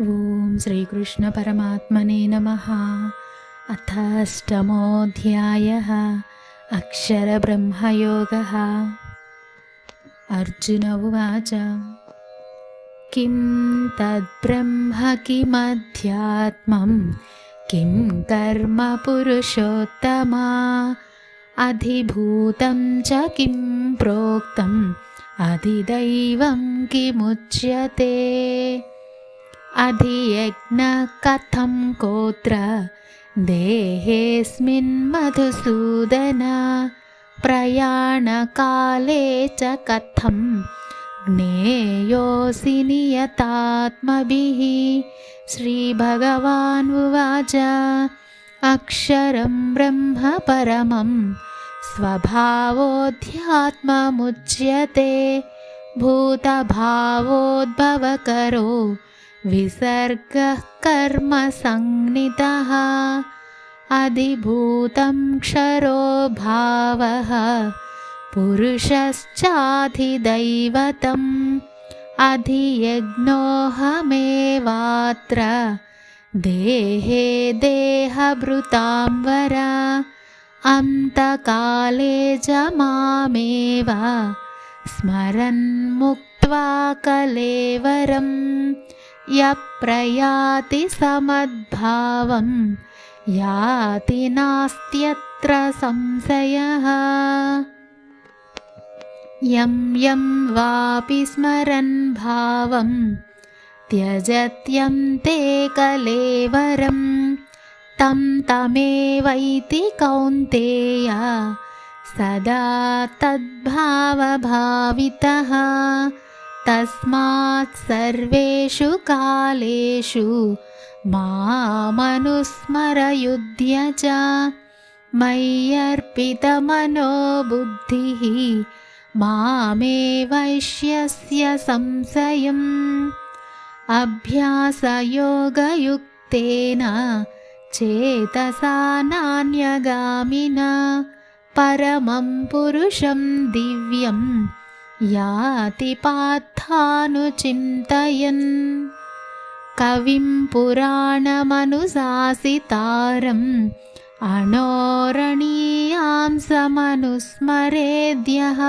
ఓం శ్రీకృష్ణ పరమాత్మనే నమః. అథ అష్టమోऽధ్యాయః అక్షరబ్రహ్మయోగः. అర్జున ఉవాచ కిం తద్బ్రహ్మ కిమధ్యాత్మం కిం కర్మ పురుషోత్తమా అధిభూతం చ కిం ప్రోక్తం అధిదైవం కిముచ్యతే అధియజ్ఞః కథం కోత్ర దేహేऽస్మిన్ మధుసూదన ప్రయాణకాలే చ కథం జ్ఞేయోऽసి నియతాత్మభిః. శ్రీభగవాన్ ఉవాచ అక్షరం బ్రహ్మ పరమం స్వభావోऽధ్యాత్మముచ్యతే భూతభావోద్భవకరో విసర్గః కర్మ సంజ్ఞితః అధిభూతం క్షరో భావః పురుషశ్చాధిదైవతం అధియజ్ఞోऽహమేవాత్ర దేహే దేహభృతాం వర అంతకాలే చ మామేవ స్మరన్ ముక్త్వా కలేవరం యప్రయాతి సమద్భావం యాతి నాస్త్యత్ర సంశయః. యం యం వాపి స్మరన్ భావం త్యజత్యంతే కలేవరం తం తమేవైతి కౌంతేయ సదా తద్భావభావితః. తస్మాత్ సర్వేషు కాలేషు మామనుస్మరయుధ్య చ మయ్యర్పితమనో బుద్ధిః మామే వైష్యస్య సంశయం. అభ్యాసయోగయుక్తేన చేతసా నాన్యగామినా పరమం పురుషం దివ్యం యాతి పార్థానుచింతయన్. కవిం పురాణమనుశాసితారం అనోరణీయాం సమనుస్మరేద్యః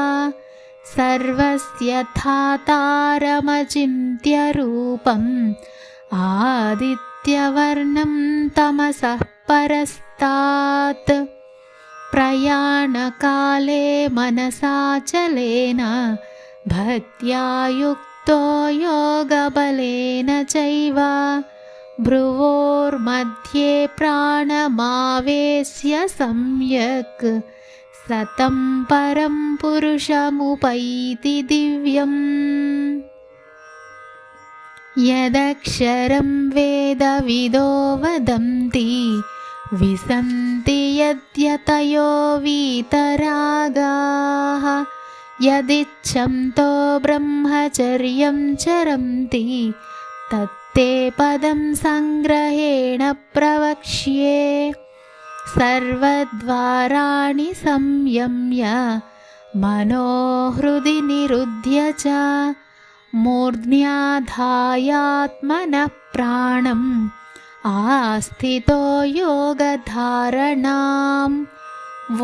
సర్వస్య ధాతారమచింత్య రూపం ఆదిత్యవర్ణం తమసః పరస్తాత్. ప్రయాణకాలే మనసాచలేన భక్త్యా యుక్తో యోగబలేన చైవ భ్రువోర్मध्ये ప్రాణమావేశ్య సమ్యక్ సతం పరం పురుషముపైతి దివ్యం. యదక్షరం వేదవిదో వదంతి విసంతి యద్యతయో వీతరాగాః యదిచ్ఛంతో బ్రహ్మచర్యం చరంతి తత్తే పదం సంగ్రహేణ ప్రవక్ష్యే. సర్వద్వారాణి సంయమ్య మనోహృది నిరుధ్య చ మూర్ధ్న్యాధాయాత్మనః ప్రాణం ఆస్థితో యోగధారణాం.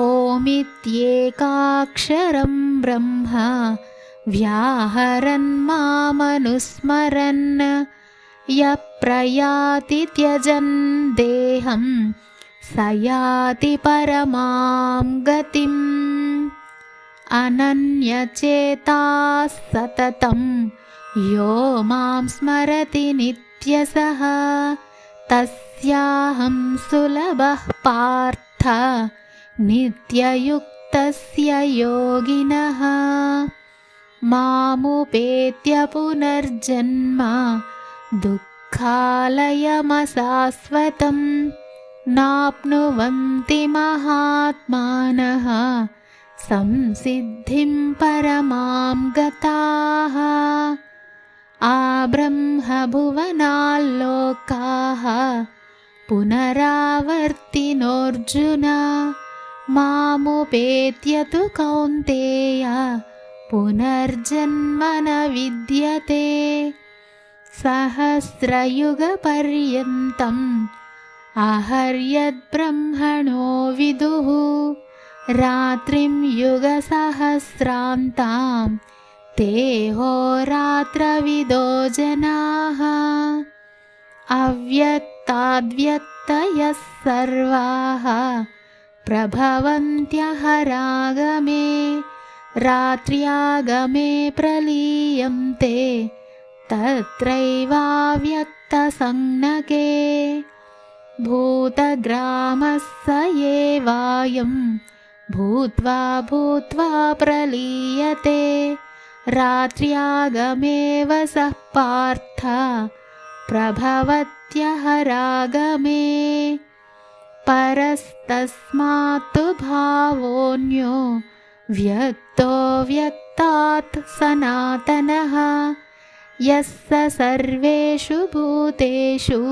ఓమిత్యేకాక్షరం బ్రహ్మ వ్యాహరన్ మామనుస్మరన్ యప్రయాతి త్యజన్ దేహం స యాతి పరమాం గతిం. అనన్యచేతాః సతతం యో మాం స్మరతి నిత్యసః తస్యాహం సులభః పార్థ నిత్యయుక్తస్య యోగినః. మాముపేత్య పునర్జన్మ దుఃఖాలయమశాశ్వతం నాప్నువంతి మహాత్మానః సంసిద్ధిం పరమాం గతాః. ఆబ్రహ్మభువనాల్లోకాః పునరావర్తినోऽర్జున మాముపేత్య తు కౌంతేయ పునర్జన్మ న విద్యతే. सहस्रयुगपर्यन्तम् आहर्यद्ब्रह्मणो विदुः रात्रिं युगसहस्रान्तां ते होरात्रविदो जनाः। अव्यक्ताद्व्यक्तयः सर्वाः प्रभवन्त्यहरागमे रात्र्यागमे प्रलीयन्ते तत्रैवाव्यक्तसंज्ञके। भूतग्रामः स एवायं भूत्वा भूत्वा प्रलीयते रात्र्यागमे वसः पार्थ प्रभवत्यहरागमे। परस्तस्मात्तु भावोऽन्यो व्यक्तो व्यक्तात् सनातनः यः स सर्वेषु भूतेषु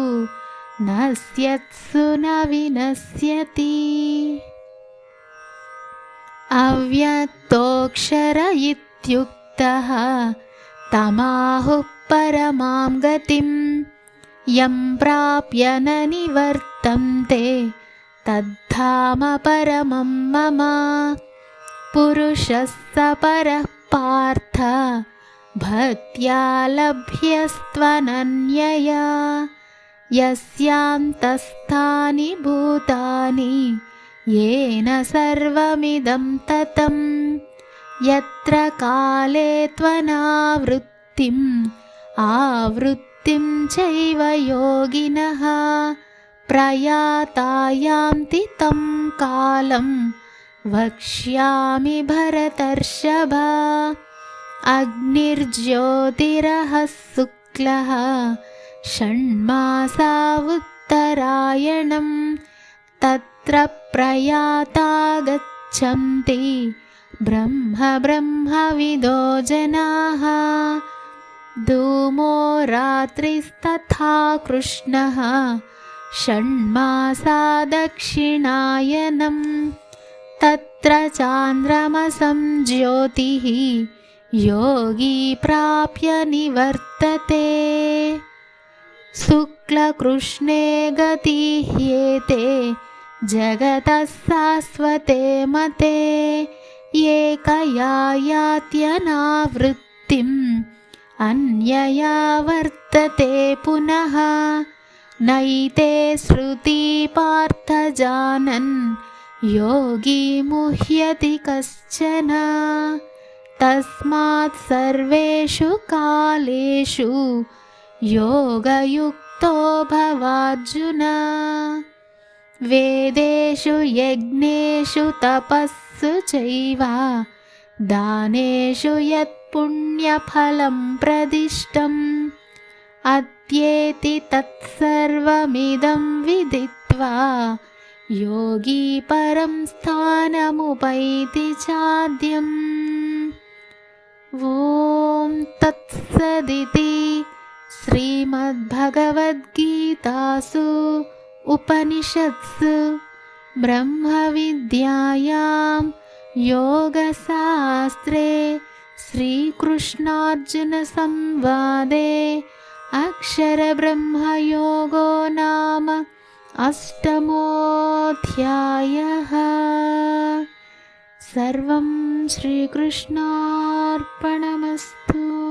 नश्यत्सु न विनश्यति। अव्यक्तोऽक्षर इत्युक्तः तमाहुः परमां गतिं यं प्राप्य न निवर्तन्ते तद्धाम परमं मम। पुरुषः स परः पार्थ भक्त्या लभ्यस्त्वनन्यया यस्यान्तस्थानि भूतानि येन सर्वमिदं ततं। यत्र काले त्वनावृत्तिम् आवृत्तिं चैव योगिनः प्रयाता यान्ति तं कालं वक्ष्यामि भरतर्षभ। अग्निर्ज्योतिरः शुक्लः षण्मासा उत्तरायणं तत्र प्रयाता गच्छन्ति ब्रह्मविदो जनाः। धूमो रात्रिस्तथा कृष्णः षण्मासा दक्षिणायनं तत्र चान्द्रमसं ज्योतिः योगी प्राप्य निवर्तते। शुक्लकृष्णे गतिह्येते जगतः शाश्वते मते एकया यात्यनावृत्तिम् अन्यया वर्तते पुनः। नैते श्रुति पार्थ जानन् योगी मुह्यति कश्चन। तस्मात् सर्वेषु कालेषु योगयुक्तो भवार्जुन। वेदेषु यज्ञेषु तपस्सु चैव दानेषु यत्पुण्यफलं प्रदिष्टम् अत्येति तत्सर्वमिदं विदित्वा योगी परं स्थानमुपैति चाद्यम्। ॐ तत्सदिति श्रीमद्भगवद्गीतासु उपनिषत्सु ब्रह्मविद्यायां योगशास्त्रे श्रीकृष्णार्जुनसंवादे अक्षरब्रह्मयोगो नाम 8मोऽध्यायः। सर्वं श्रीकृष्णार्पणमस्तु।